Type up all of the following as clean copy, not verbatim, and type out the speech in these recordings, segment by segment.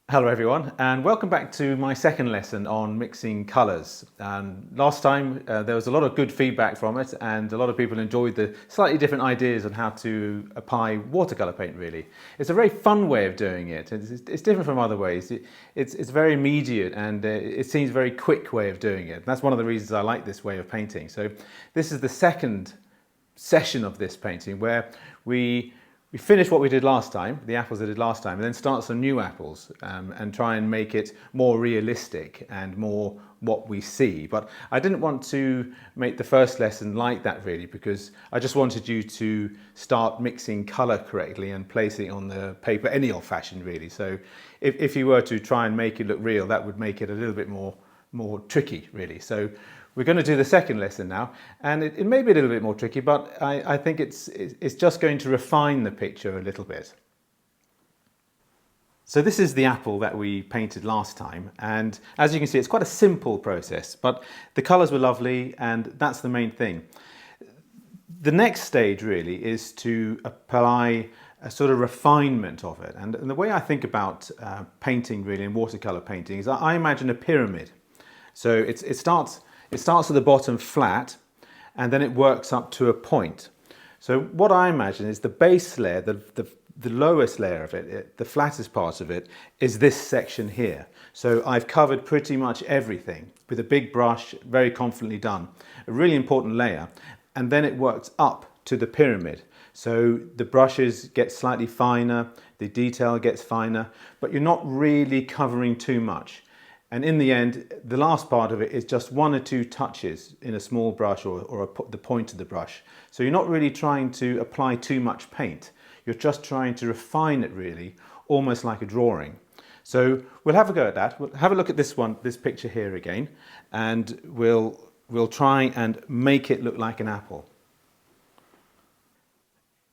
Hello everyone, and welcome back to my second lesson on mixing colours. Last time there was a lot of good feedback from it, and a lot of people enjoyed the slightly different ideas on how to apply watercolour paint really. It's a very fun way of doing it. It's different from other ways. It's very immediate, and it seems a very quick way of doing it. And that's one of the reasons I like this way of painting. So this is the second session of this painting where we finish what we did last time, the apples I did last time, and then start some new apples and try and make it more realistic and more what we see. But I didn't want to make the first lesson like that really, because I just wanted you to start mixing colour correctly and placing it on the paper any old fashion really. So if you were to try and make it look real, that would make it a little bit more tricky really. So we're going to do the second lesson now, and it may be a little bit more tricky, but I think it's just going to refine the picture a little bit. So this is the apple that we painted last time, and as you can see it's quite a simple process, but the colours were lovely and that's the main thing. The next stage really is to apply a sort of refinement of it, and the way I think about painting really in watercolour painting is I imagine a pyramid. So it starts at the bottom flat, and then it works up to a point. So what I imagine is the base layer, the lowest layer of it, the flattest part of it, is this section here. So I've covered pretty much everything with a big brush, very confidently done. A really important layer. And then it works up to the pyramid. So the brushes get slightly finer, the detail gets finer, but you're not really covering too much. And in the end, the last part of it is just one or two touches in a small brush or the point of the brush. So you're not really trying to apply too much paint. You're just trying to refine it really, almost like a drawing. So we'll have a go at that. We'll have a look at this picture here again, and we'll try and make it look like an apple.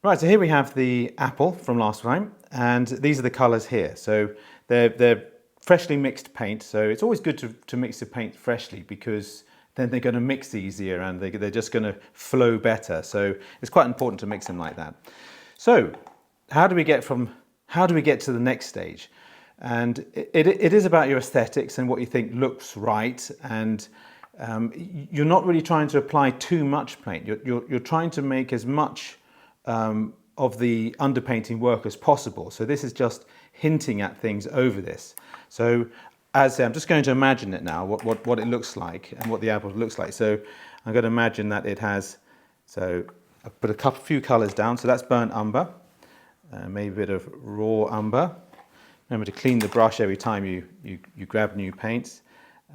Right, so here we have the apple from last time, and these are the colours here. So they're freshly mixed paint, so it's always good to mix the paint freshly, because then they're going to mix easier and they're just going to flow better. So it's quite important to mix them like that. So how do we get to the next stage? And it is about your aesthetics and what you think looks right, and you're not really trying to apply too much paint. You're trying to make as much of the underpainting work as possible. So this is just hinting at things over this. So as I say, I'm just going to imagine it now, what it looks like and what the apple looks like. So I'm going to imagine that it has, so I put a few colours down. So that's burnt umber, maybe a bit of raw umber. Remember to clean the brush every time you grab new paints.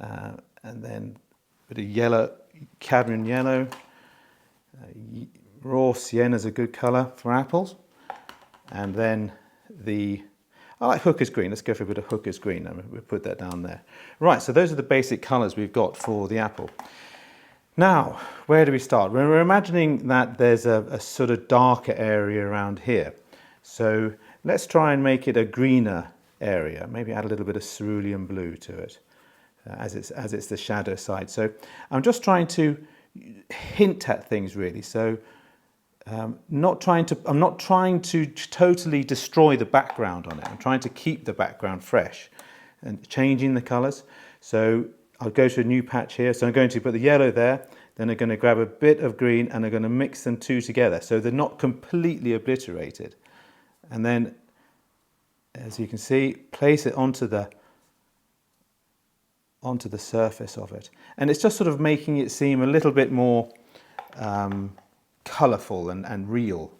And then a bit of yellow, cadmium yellow. Raw sienna is a good colour for apples. And then I like Hooker's green. Let's go for a bit of Hooker's green. We'll put that down there. Right, so those are the basic colours we've got for the apple. Now, where do we start? We're imagining that there's a sort of darker area around here. So let's try and make it a greener area. Maybe add a little bit of cerulean blue to it, as it's the shadow side. So I'm just trying to hint at things really. So I'm not trying to totally destroy the background on it. I'm trying to keep the background fresh and changing the colours. So I'll go to a new patch here. So I'm going to put the yellow there, then I'm going to grab a bit of green and I'm going to mix them two together so they're not completely obliterated. And then, as you can see, place it onto the surface of it. And it's just sort of making it seem a little bit more colourful and real.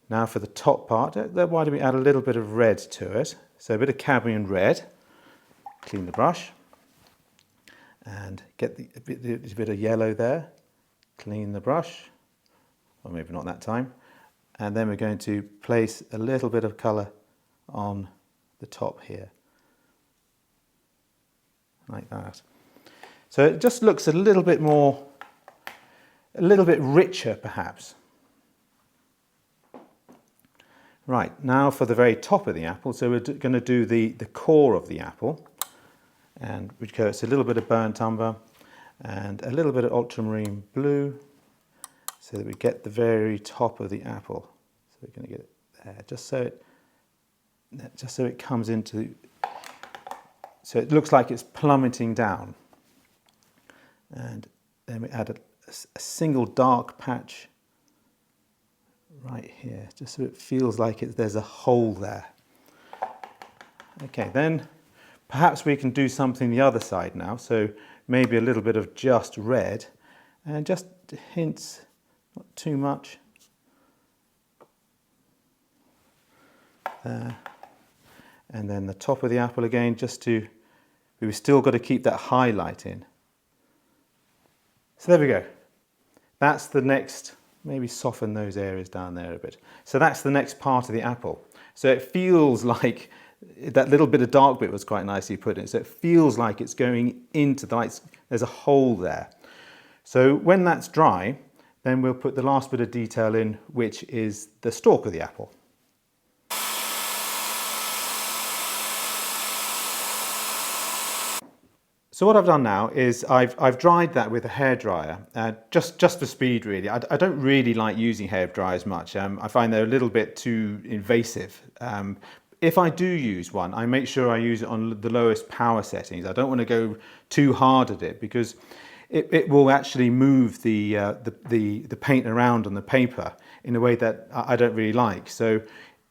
Now for the top part, why don't we add a little bit of red to it? So a bit of cadmium red. Clean the brush and get a bit of yellow there. Clean the brush, or maybe not that time. And then we're going to place a little bit of colour on the top here, like that. So it just looks a little bit richer perhaps. Right, now for the very top of the apple, so we're going to do the core of the apple, and it's a little bit of burnt umber and a little bit of ultramarine blue, so that we get the very top of the apple. So we're going to get it there, just so it comes into So it looks like it's plummeting down. And then we add a single dark patch right here, just so it feels like there's a hole there. Okay, then perhaps we can do something the other side now. So maybe a little bit of just red and just hints, not too much. There. And then the top of the apple again, we've still got to keep that highlight in. So there we go. That's the next, maybe soften those areas down there a bit. So that's the next part of the apple. So it feels like that little bit of dark bit was quite nicely put in. So it feels like it's going into the lights. There's a hole there. So when that's dry, then we'll put the last bit of detail in, which is the stalk of the apple. So what I've done now is I've dried that with a hairdryer, just for speed really. I don't really like using hairdryers much. I find they're a little bit too invasive. If I do use one, I make sure I use it on the lowest power settings. I don't want to go too hard at it because it will actually move the paint around on the paper in a way that I don't really like. So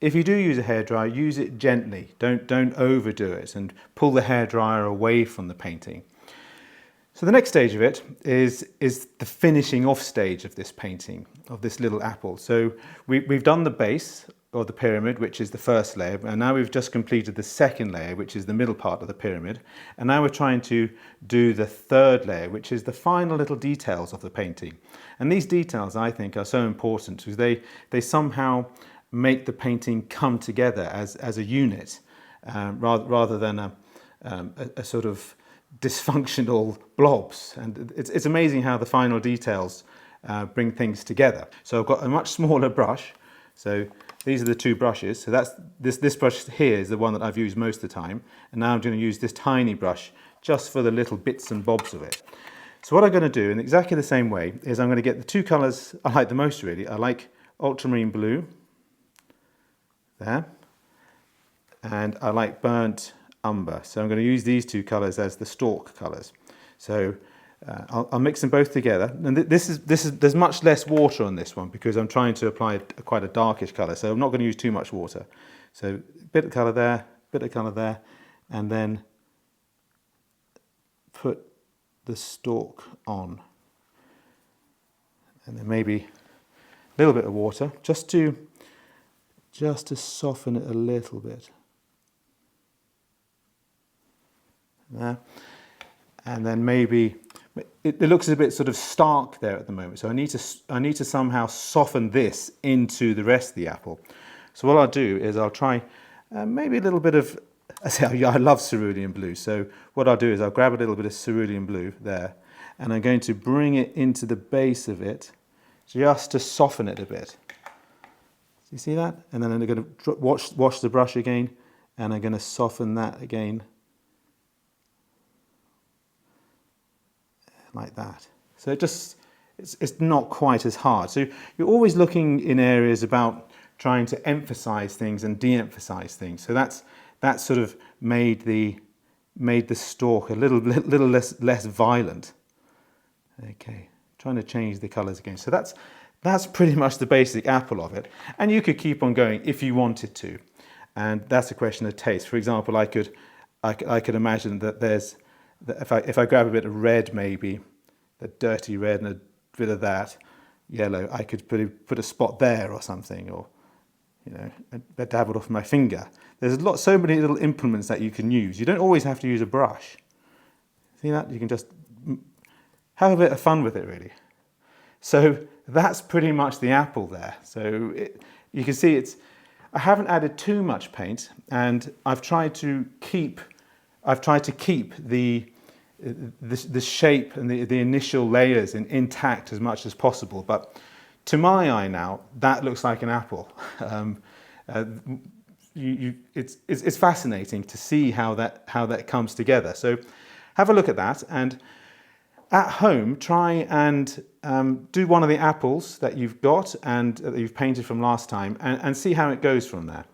if you do use a hairdryer, use it gently. Don't overdo it and pull the hairdryer away from the painting. So the next stage of it is the finishing off stage of this painting, of this little apple. So we've done the base or the pyramid, which is the first layer, and now we've just completed the second layer, which is the middle part of the pyramid. And now we're trying to do the third layer, which is the final little details of the painting. And these details, I think, are so important because they somehow make the painting come together as a unit, rather than a sort of dysfunctional blobs. And it's amazing how the final details bring things together. So I've got a much smaller brush. So these are the two brushes. So that's this brush here is the one that I've used most of the time. And now I'm going to use this tiny brush just for the little bits and bobs of it. So what I'm going to do in exactly the same way is I'm going to get the two colours I like the most really. I like ultramarine blue. There, and I like burnt umber, so I'm going to use these two colours as the stalk colours. So I'll mix them both together, and there's much less water on this one because I'm trying to apply quite a darkish colour, so I'm not going to use too much water. So a bit of colour there, bit of colour there, and then put the stalk on, and then maybe a little bit of water just to soften it a little bit. There. And then maybe, it looks a bit sort of stark there at the moment, so I need to somehow soften this into the rest of the apple. So what I'll do is I'll try maybe a little bit of, I love cerulean blue, so what I'll do is I'll grab a little bit of cerulean blue there, and I'm going to bring it into the base of it just to soften it a bit. You see that? And then I'm going to wash the brush again, and I'm going to soften that again, like that. So it's not quite as hard. So you're always looking in areas about trying to emphasize things and de-emphasize things. So that's sort of made the stalk a little less violent. Okay, trying to change the colors again. So that's pretty much the basic apple of it. And you could keep on going if you wanted to. And that's a question of taste. For example, I could imagine that if I grab a bit of red, maybe, the dirty red and a bit of that yellow, I could put a spot there or something, or I dabbled off my finger. There's so many little implements that you can use. You don't always have to use a brush. See that? You can just have a bit of fun with it, really. So that's pretty much the apple there. So you can see I haven't added too much paint, and I've tried to keep the shape and the initial layers intact as much as possible. But to my eye now, that looks like an apple. It's fascinating to see how that comes together. So have a look at that, and at home try and do one of the apples that you've got and that you've painted from last time, and see how it goes from there.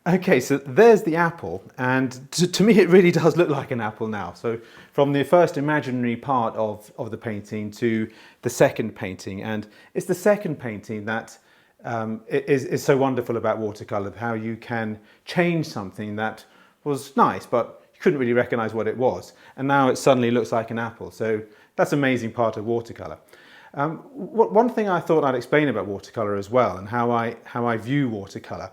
Okay, so there's the apple, and to me it really does look like an apple now. So from the first imaginary part of the painting to the second painting, and it's the second painting that is so wonderful about watercolour, how you can change something that was nice, but you couldn't really recognise what it was, and now it suddenly looks like an apple. So that's an amazing part of watercolour. One thing I thought I'd explain about watercolour as well, and how I view watercolour,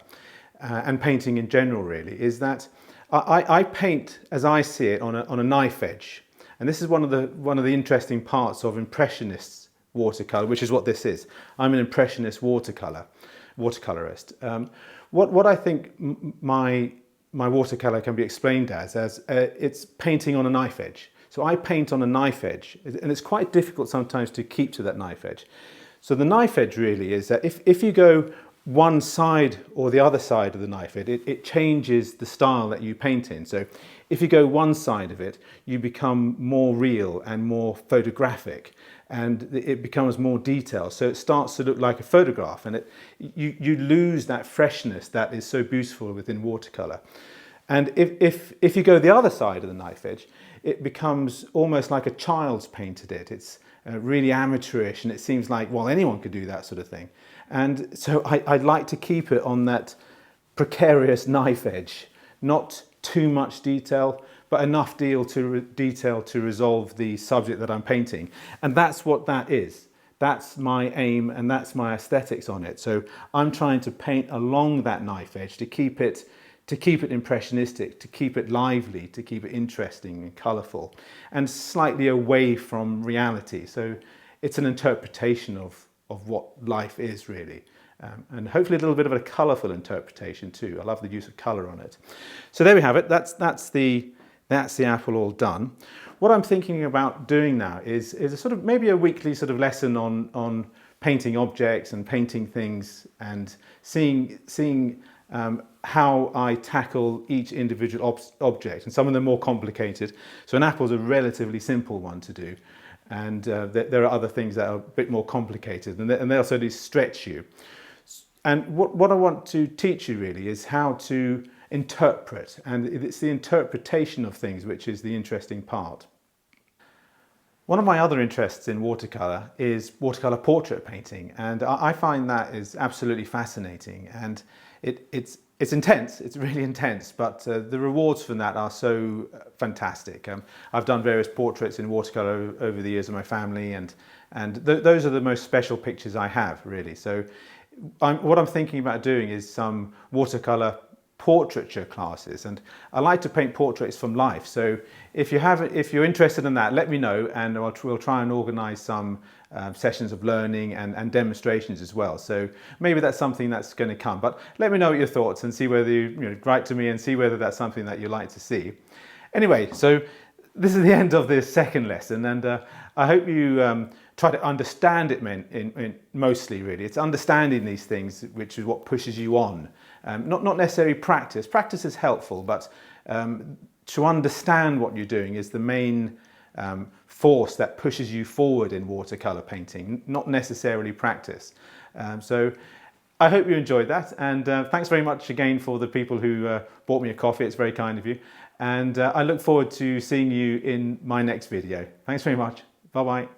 and painting in general really, is that I paint as I see it on a knife edge. And this is one of the interesting parts of Impressionist watercolour, which is what this is. I'm an Impressionist watercolourist. What I think my watercolour can be explained as it's painting on a knife edge. So I paint on a knife edge, and it's quite difficult sometimes to keep to that knife edge. So the knife edge really is that if you go one side or the other side of the knife edge, it changes the style that you paint in. So if you go one side of it, you become more real and more photographic, and it becomes more detailed. So it starts to look like a photograph, and you lose that freshness that is so beautiful within watercolour. And if you go the other side of the knife edge, it becomes almost like a child's painted it. It's really amateurish, and it seems like, well, anyone could do that sort of thing. And so I'd like to keep it on that precarious knife edge, not too much detail, but enough detail to resolve the subject that I'm painting. And that's what that is. That's my aim, and that's my aesthetics on it. So I'm trying to paint along that knife edge to keep it impressionistic, to keep it lively, to keep it interesting and colourful, and slightly away from reality. So it's an interpretation of what life is really, and hopefully a little bit of a colourful interpretation too. I love the use of colour on it. So there we have it. That's the apple all done. What I'm thinking about doing now is a sort of maybe a weekly sort of lesson on painting objects and painting things, and seeing how I tackle each individual object, and some of them more complicated. So an apple is a relatively simple one to do, and there are other things that are a bit more complicated, and they also do stretch you. And what I want to teach you really is how to interpret, and it's the interpretation of things which is the interesting part. One of my other interests in watercolour is watercolour portrait painting, and I find that is absolutely fascinating, and it's intense, it's really intense, but the rewards from that are so fantastic. I've done various portraits in watercolour over the years of my family, and those are the most special pictures I have, really. So what I'm thinking about doing is some watercolour portraiture classes, and I like to paint portraits from life. So if you're interested in that, let me know, and we'll try and organise some sessions of learning and demonstrations as well. So maybe that's something that's going to come, but let me know your thoughts and see whether you write to me and see whether that's something that you like to see. Anyway, so this is the end of this second lesson, and I hope you try to understand it mostly, really. It's understanding these things which is what pushes you on. Not necessarily practice. Practice is helpful, but to understand what you're doing is the main force that pushes you forward in watercolour painting, not necessarily practice. So I hope you enjoyed that, and thanks very much again for the people who bought me a coffee. It's very kind of you, and I look forward to seeing you in my next video. Thanks very much. Bye bye.